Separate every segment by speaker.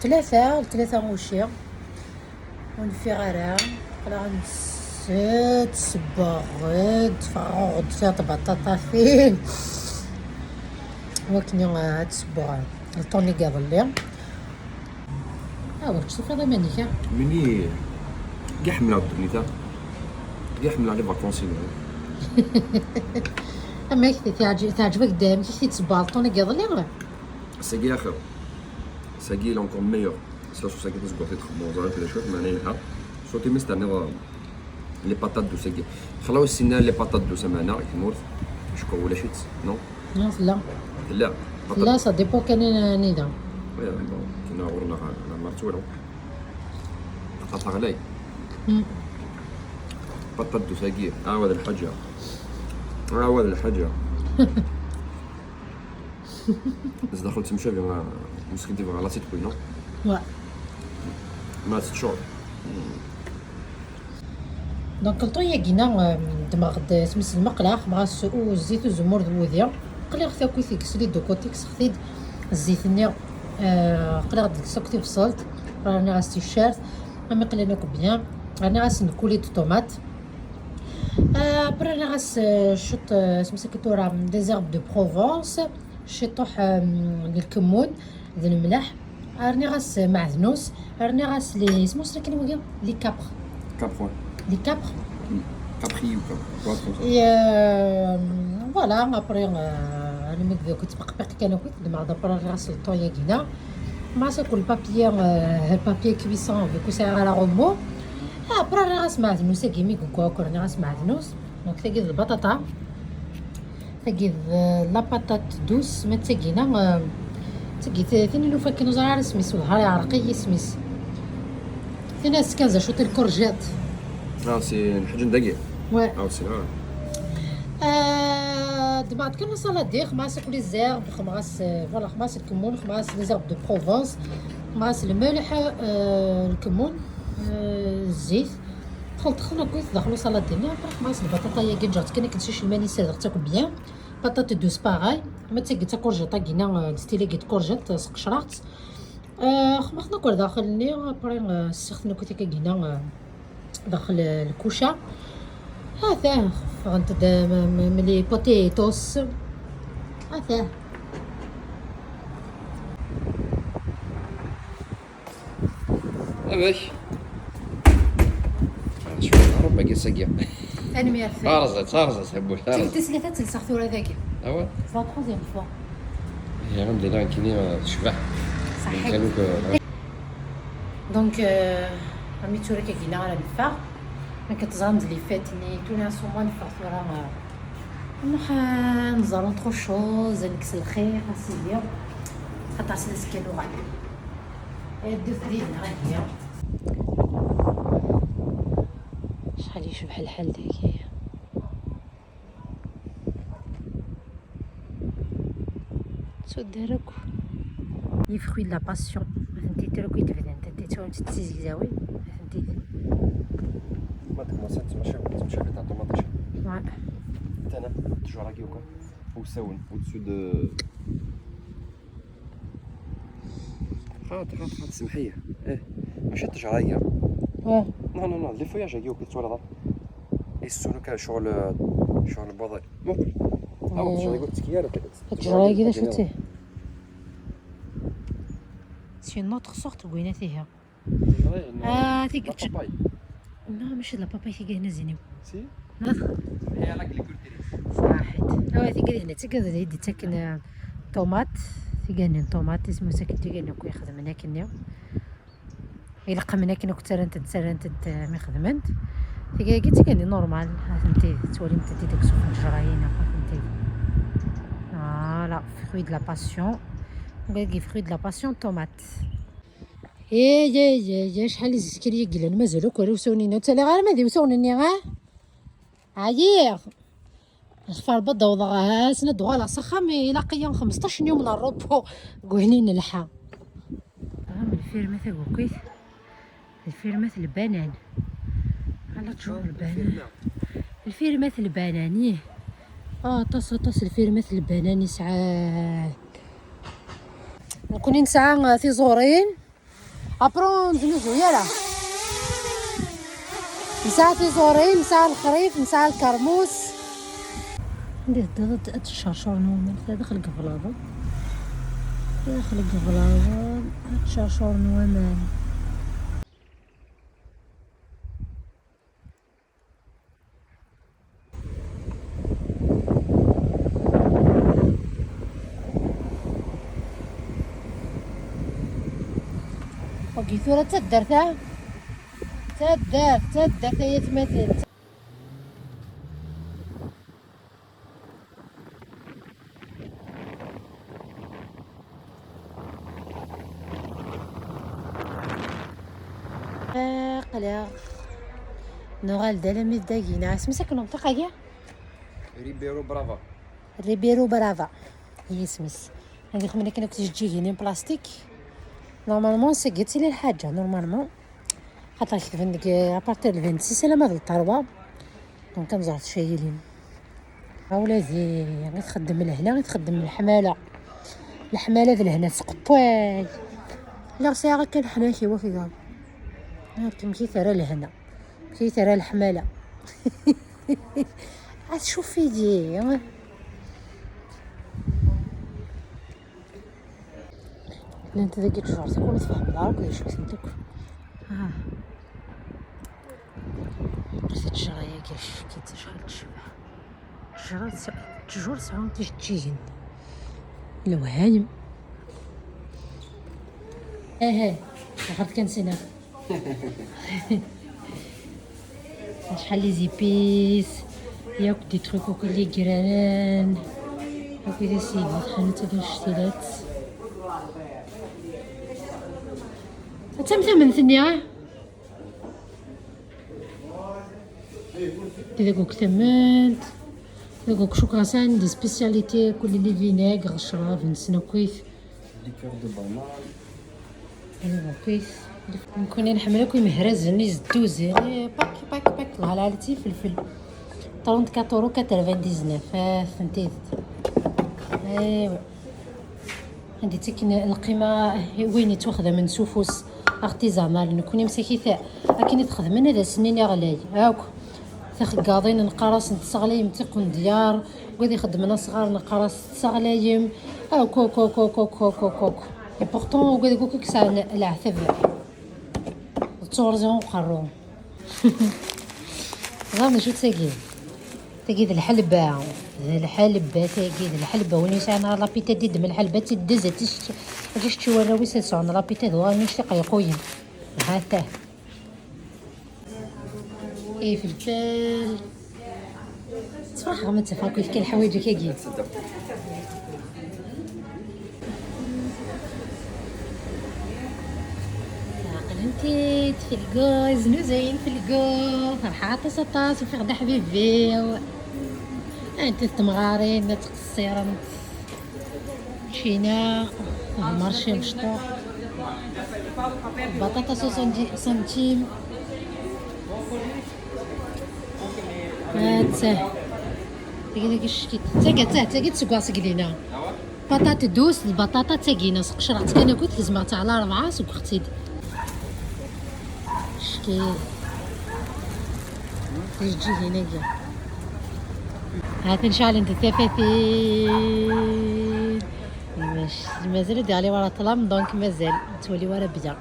Speaker 1: ثلاثة وشي ونفيغارا قلا غنسد صباغد فغد فيها بطاطا فيه وكني هاد الصباغ الطوني قاضلي واش تشوف هذا مانيكا
Speaker 2: مني كاع حمل الدنيا كاع حمل على فاكونسي
Speaker 1: اما تعجبك دام كي تصباغ الطوني قاضلي
Speaker 2: ساقي اخر ساقي لونكور ميور سلا سو ساقي تسقط تخمو زعما كذا شوف معناها صوتي مستني لي باتات دو ساقي خلاو السنه لي باتات دو سمعنا كيمورث شكون ولا شيت نو
Speaker 1: لا
Speaker 2: لا
Speaker 1: لا سا ديبو كان نيدا
Speaker 2: وي بون كنا ورنا على مرتولو بطاطا غلاي بطاط دو ساقي هذا الحاجه هذا الحاجه بس دخلت تمشى بين مسكين ديما على سيت كوينو ما تشعر
Speaker 1: دونك الطوية كينا دماغ سمس المقلاق مع السؤو الزيت والزمور ذوذيا قلي خدا كوي فيك سليد دو كوتيكس خديد الزيت نيا قلي غد سكتي فصلت راني غاستي الشارت امي قلي ناكل بيان راني غاس نكولي دو طوماط راني غاس شط سمسا كيتورا ديزيرب دو بروفونس شطوح الكمون ذن الملح راني غاس معدنوس راني غاس لي سمو سلا كلمه لي كابر لي كابر
Speaker 2: كابري
Speaker 1: فوالا ابري انا مكذا كنت بقبق كان كنت دماغ دابا غاس الطويا كينا مع ساكو البابي كويسون فيكو ساير على رومو ابري راني غاس معدنوس كيمي كوكو راني غاس معدنوس دونك تاكيد البطاطا تاكيد لا باتات دوس ما تاكينا تاكيد ثاني لو فاكين زرار سميس والهاري عرقي سميس ثاني سكازا شوط الكورجيت
Speaker 2: سي الحاجه دقيق
Speaker 1: وي
Speaker 2: سي
Speaker 1: دابا كان صالادي خماس كل زير خماس فوالا خماس الكمون خماس لي زيرب دو بروفونس خماس الملح الكمون الزيت خلطنا كويس دخلوا صالادي مي خماس البطاطا هي كنجات كان كنشيش الماني سادغ تاكل بيان بطاطا دوس باغاي ما تاكل كورجيطا كينا ستيلي كيت كورجيط سقشرات خمسنا كل داخلني ابري سخنا كويس كينا داخل الكوشه هذا فهمت ملي بوتيتوس هذا
Speaker 2: باش شوف ربما كي ساقيه
Speaker 1: انا ميرفي
Speaker 2: صارزت حبوش
Speaker 1: تي سليثات تلصق ثورة ذاك
Speaker 2: اوا
Speaker 1: فوا تروزيام فوا
Speaker 2: هي غندير لها كيني تشبع
Speaker 1: صحيح دونك عمي تورا كينا على الفا ما كتزرمد لي فاتني تونا سوما نفرط ورا نروح نزارو طخو شوز نكس الخير اسيدي خاطر سلاس كيلو غالي الدوف ديالنا راه هي شحال يشبح الحال داك تودارك لي فروي د لا باسيون فهمتي تروكي تبدا انت تو تتزيزاوي فهمتي
Speaker 2: ما تمشي تمشي تاع طوماطيش
Speaker 1: ouais
Speaker 2: تانا تجوا راكي وكا وساون au-dessus de خاطر سمحيه ماشي تجرايه نو لي فوياج هاكي وكا تولى يسولو كاع شغل البضاي ممكن شغل قلت كياله
Speaker 1: التجرايه كذا شفتيه سي نوتر سورت بويناتيها تيك لا ماشي لا باباي تيجي هنا زينيو
Speaker 2: سي
Speaker 1: هي راك اللي قلت لي صحيت تيجي هنا تيجي يدي تاكن طوماط تيجي هنا طوماط اسمو ساكن تيجي هنا كو يخدم هنا كنيا يلقى من هنا كنت تسرنت ما خدمت تيجي هنا نورمال فهمتي تولي متى داك سوف الجرايين فهمتي لا فروي د لا باسيون كاع فروي د لا باسيون طوماط يا شحال زكريا قلنا مازالو كوري وسونينا نتا لي غير مادي وسونني عايير خفار بدا وضغها سند ولا سخام الى قيام 15 يوم من الروبو قهنين الحا من الفيرمات كويس الفيرمات البنان على تشوف البنان الفيرمات البنانيه طاس الفيرمات البناني ساعات نكوني نسعى في زورين ابرون ندوزو يلا نسعى في زورين، نسعى الخريف، نسعى الكرموس. ندير هاد الشرشور نورمال داخل القفلاضه، داخل القفلاضه هاد الشرشور نورمال. وقيثورة تدرتها تدرت هي تمثل. قلق نغال دالمي داكينا اسمك المنطقة هي
Speaker 2: ريبيرو برافا.
Speaker 1: ريبيرو برافا هي سميس. هادي خمنا كنا كنت تجي هنا بلاستيك نورمالمون سي قلتي لي الحاجه نورمالمون خاطر كيف عندك ابارتير 26 على ما الطروا دونك كنزرت شايلين ولادي غير تخدم لهنا غير تخدم الحماله لهنا سقباي لا ساعه كان حنا كيوا في قال كي ثرى لهنا كي ثرى الحماله شوفي دي انت ذاك الشجر تكون تفهم العرب ولا شو سميتك درت الشجره يا كاش كي شحال تشبه الشجر ساعه تجين الوهايم عرفت كنسينا شحال لي زيبيس ياك دي تروك وكل جران هكذا سيدي حانوت هذا الشتيلات تم ثانية إذا كوك ثمنت إذا كوك شوكراسان دي سبيسياليتي كل اللي فينيغ الشراب نسنا كيف
Speaker 2: ليكور دو بانان.
Speaker 1: ايوا كيف نكون نحملو كي مهرز نيز دوزي باك الله على عالتي فلفل 34 فهمتي. ايوا عندي تكن القيمه وين يتوخذ من سوفوس ارتيزانال نكوني مسكيثه لكن تخدم هذا سنين غلاي هاك تخقاضين نقراص نتسغليم تيقون ديار وغادي يخدمنا صغار نقراص تسغلايم او كوك اي بورطون وغادي كوك ساعه العثب تصورزون قرون غير شو تاكيد الحلبه تاكيد الحلبه وين يسعنا لابيتا ديد من الحلبه تدز كاش تشوراوي سون لابيتا دوا نشتي قيقوين هاته ايه في البال تفرح غير ما تفرح كيف كاين الحوايج كاكي انتي في الكو زنوزين في الكو فرحات سطاس وفي غدا حبيبي انت تمغارين تقصيرا شينا مارشي مشطوح بطاطا 60 سنتيم هاتاه تاكي الشتيت تاكي تسكوا سكلينا بطاطا دوس البطاطا تاكينا قشرات كان كنت لازم تاع على 4 سوق اختي شكي تجي هنا هات ان شاء الله انت تفافين مازال ديالي ورا طلام دونك مازال تولي ورا بدا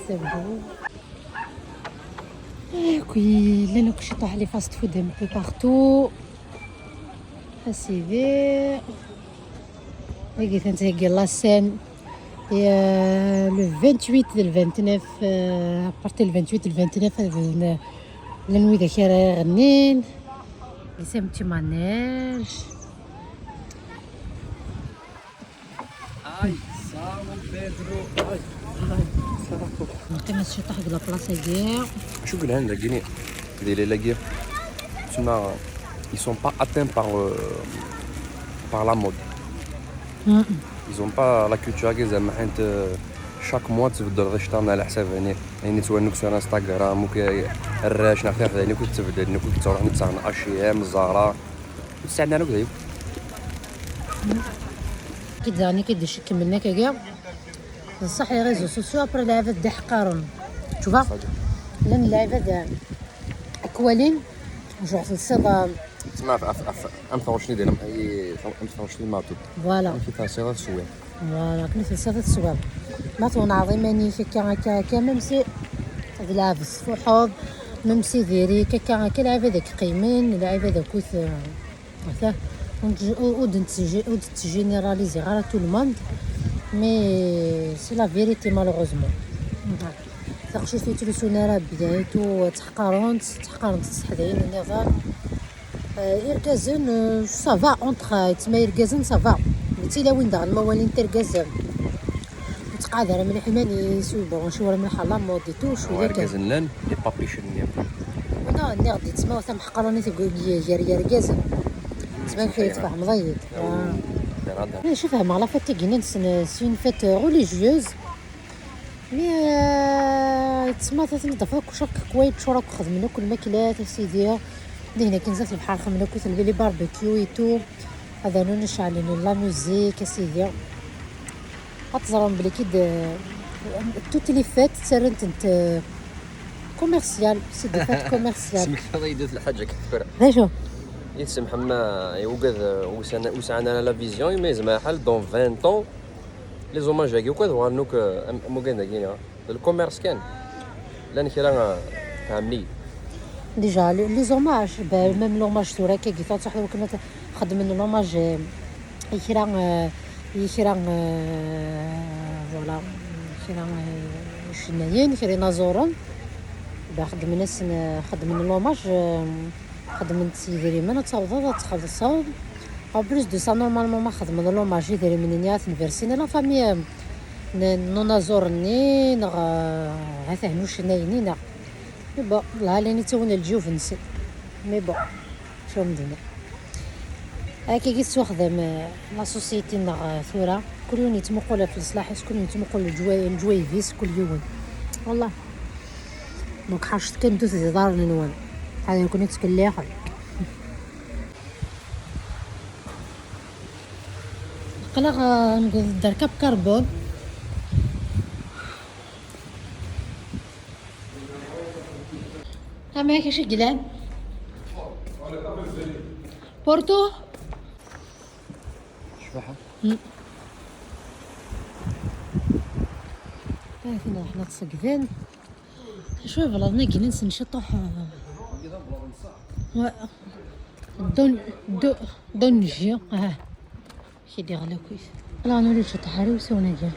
Speaker 1: سبو كوي لنا كلشي طاح لي فاست فود ان بو بارتو اسيدي لقيت انت هكا لاسين يا لو 28 ديال 29 بارتي ل 28 ل 29 لنوي داك غنين يسمى مانيج
Speaker 2: اي سامو بيدرو اي
Speaker 1: نقيم شي طاح ديال البلاصه كاع
Speaker 2: شو قول عندك كيني ديال لاكير تما ils sont pas atteints par la mode. Ils ont pas la culture زعما حيت شاك موا تبدل غير شطارنا على حساب يعني توانوك سور انستغرام وك الراش نعرف يعني كنت تبدل انك كنت تروح نتسان اشياء الزهراء تساعدنا لك دايو
Speaker 1: كيداني كيدير كملنا كاع بصح لي ريزو سوسيو ابري لعبه دي حقارون شوفها لان اللعبه اكوالين نروح في الصبا
Speaker 2: تسمع في 25 ديال هي 25 ماتو
Speaker 1: فوالا
Speaker 2: في تاثيرات سويه
Speaker 1: فوالا كنا في الصبا السواب ماتون عظيماني كا ميمسي لابس فحوض ميمسي ديري كا لعبه داك قيمين لعبه داك كوث مثلا ودنت جينيراليزي غير تو الموند مي سي لا فيريتي مالوغوزمون تاخشي تيتلسونا راه بدايتو تحقرون تحدين النظام إركازن سافا اونتر تما إركازن سافا تيلا وين داغ الموالين تركازن متقادر مليح ماني سوبر شويه مليح لا موديتو شويه
Speaker 2: إركازن لان لي بابيشن
Speaker 1: انا نغدي تسمى تم حقروني تقول لي إركازن تسمى كيتفهم ضيق انا شوفها ما لا فات تيغين سي اون فيت ريليجيوز مي تسمى تنظف كلشي كويت شراك خدمنا كل ماكلات سيدي هنا كنزل في البحر خدمنا كوث لي باربيكيو ايتو هذا نون شعلين لا ميوزيك سيدي غتزرون بلي كيد توت لي فات تسرنت انت كوميرسيال سي دي فات كوميرسيال
Speaker 2: سمك فضيدت الحاجه كثر
Speaker 1: شوف
Speaker 2: يسمح ما يوجد وسعنا لا فيزيون ما زعما حال دون 20 طون لي زوماج هاكي وكذا وانوك موكان داكينا الكوميرس كان لان كيرا عاملي
Speaker 1: ديجا لي زوماج ميم لوماج سورا كي قيت صح كنا خدم من لوماج يكرا فوالا كيرا شنايين كيرا نازورون خدم ناس خدم من لوماج خدم سيديري من تصاوض تخلصوا او بلوس دو سا نورمالمون ما خدم لوماج يدير من نيات نفرسينا لا فامي نونازورني نغ هثهنو شنايني نغ مي بون لا لاني تونا الجوف نسي مي بون شو مدينا هاكي كي تخدم لا سوسيتي نغ ثورا كل يوم يتمقول في الصلاحيس كل يوم يتمقول الجويفيس كل يوم والله دونك حاجت كندوز في دار النوان هذا يكون يتكلي اخر قلق نقول دركب كربون اما هيك شي قلان بورتو
Speaker 2: شبحه
Speaker 1: فينا حنا تسقفين شوي بلادنا جلس نشطح دونجي كيدير على كويس لا انا اللي شطح عليه وسونا ديال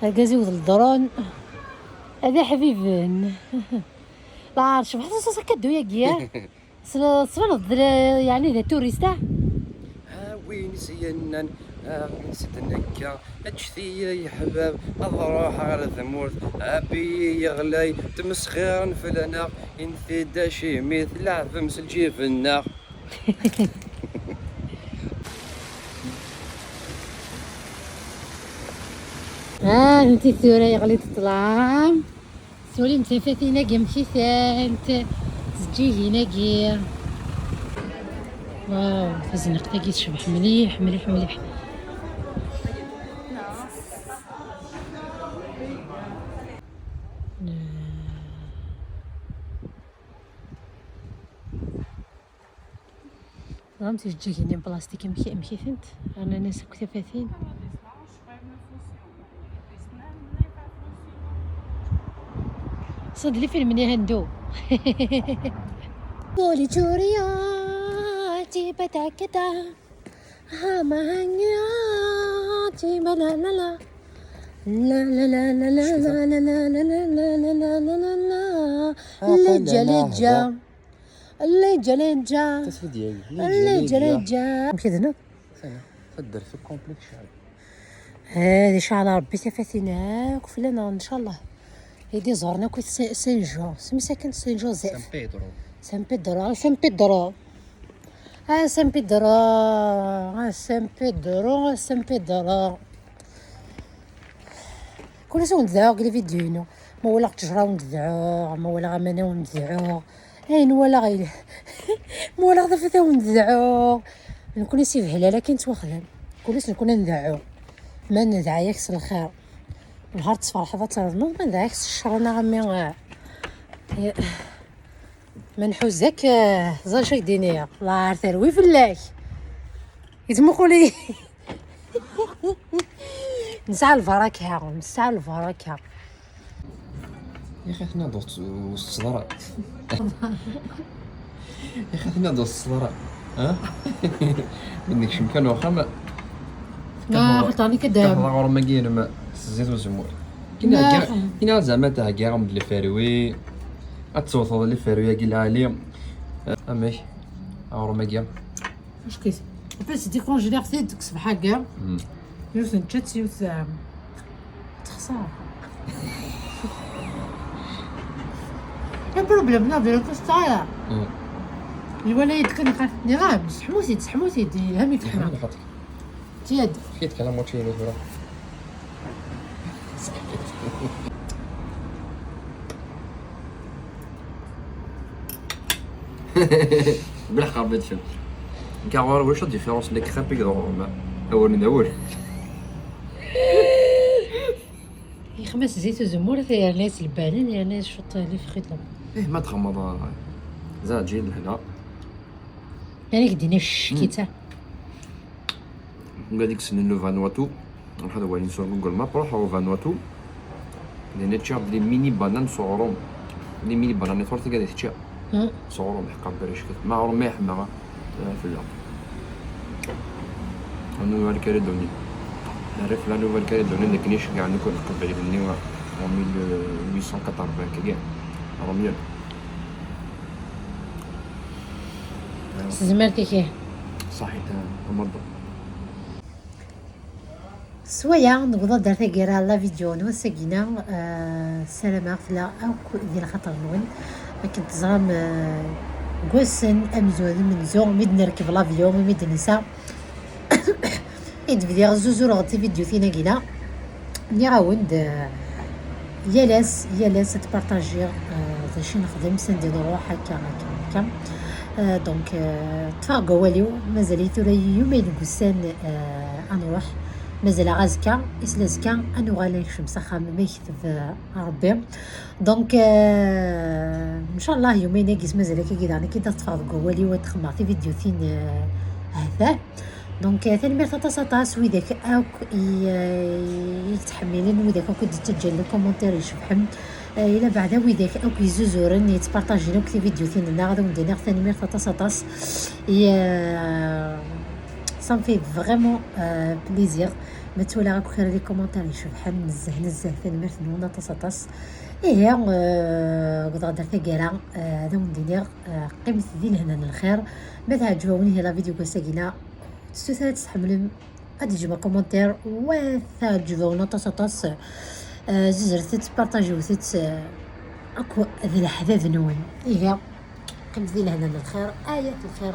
Speaker 1: هكازي ود الدرون هذا حبيبين لا عارف بحال صاصا كدو يا كيا صبر يعني ذا توريستا
Speaker 2: وين زينان نستنكا اجثي يا حباب اروح على ثمورت ابي يغلي تمسخير فلنا انت داشي مثل عفمس الجيفنا
Speaker 1: انت ثورة يغلي تطلع سولي مسافاتينا كي مشيت انت تجي هنا كي واو الزنقه كي تشبح مليح مليح مليح فهمتي تجي هنا بلاستيك مشي فهمت انا ناس كتافاتين صد لي فيلم ني هندو بولي تورياتي بتاكتا هما هنياتي بلا لا لا لا لا لا لا لا لا لا لا لا لا لا لجا لجا
Speaker 2: تسفي
Speaker 1: لجا مشي ذنب
Speaker 2: تقدر في كومبليك شعر
Speaker 1: هذه شعر ربي تفاتيناك وفلنا ان شاء الله هذه زورنا كويت سان جو سمي ساكن سان جوزيف
Speaker 2: سان بيدرو
Speaker 1: سان بيدرو سان بيدرو سان بيدرو سان بيدرو كل سو ندعو لي فيديو ما ولا تجرا وندعو ما ولا غمنا وندعو اين ولا غير ما ولا غدا وندعو نكون سيف هلاله كي نتوخدم كلش نكون ندعو ما ندعيكس الخير نهار تصفرح هذا ترضنا ما ندعيكس الشر انا غمي ما نحوزك زال شي دينيا الله عارف روي فلاك يتمقوا لي نسعى البركه نسعى البركه
Speaker 2: يا اخي حنا دوست الصدراء يا اخي حنا دوست الصدراء ها منك شمكان واخا ما
Speaker 1: عطاني كداب
Speaker 2: غور ما كاين ما الزيت والزمور كاين زعما تاع كاع من الفاروي اتصوتوا لي فاروي كي العالي اماشي غور ما كاين
Speaker 1: واش كيس بس دي كونجيلير سي ديك الصباح كاع يوث نتشات يوث تخسر البروبليم لا ديال الكستايا الوليد كان قالتني غا تسحموسي دي هامي تحنا تياد
Speaker 2: فيت كلام ماتشي اللي هو بالحق بيت فيلم كاغور واش الديفيرونس لي كريب يقدروا اول من اول
Speaker 1: يخمس زيت وزمور يا ناس البانين يا ناس شط لي فخيتهم
Speaker 2: ما تغمض زاد جيل هنا
Speaker 1: يعني كدينا الشكيته
Speaker 2: هذيك سنين فانواتو هذا هو نسوا جوجل ماب روحوا فانواتو لان تشاب لي ميني بانان صورهم لي ميني بانان تورتي قاعده تشاب صورهم حقا بريش ما رميح ما في اللعب نوفال كاليدوني نعرف لا نوفال كاليدوني اللي كنيش كاع نكون قبل مني 1880 كاع رميان
Speaker 1: زمرتي كيه
Speaker 2: صحيح مرضى
Speaker 1: سويا نقدر درت غير لا فيديو نو ساكينا سلامة فلا او ديال خاطر نون ما كنت زرام غوسن امزون من زون ميد نركب لافيون ميد نسا فيديو زوزور غتي فيديو فينا كينا ني راوند يالاس تبارطاجي شي نخدم سندير روح هكا دونك تفرقوا واليو مازال ثوري يومين كوسان نروح مازال غازكا اسلازكا انو غالا شمس خام ما يكتب ربي دونك ان شاء الله يومين كيس مازال كي تفرقوا واليو تخمع في فيديو ثين هذا دونك ثاني مير تاطاس ويداك اوك يتحملين ويداك كنت تسجل لي كومونتير يشبحم الى بعدا ويداك اوك يزوزورن يتبارطاجي لك لي فيديو ثين غادي ندير ثاني مير تاطاس صام في فريمون بليزير ما تولا راكو خير لي كومونتير يشبحم نزه ثاني مير نونا تاطاس ايه قدر درت كاع هذا ندير قيمه ديال هنا الخير ما تعجبوني هي لا فيديو كساكينا ستثات تحملوا ادي جيبا كومونتير وثاجبوا نطاس زرت تبارطاجيو اكو ذي الحذاذ نون هي قيمة ديال هنا الخير آية الخير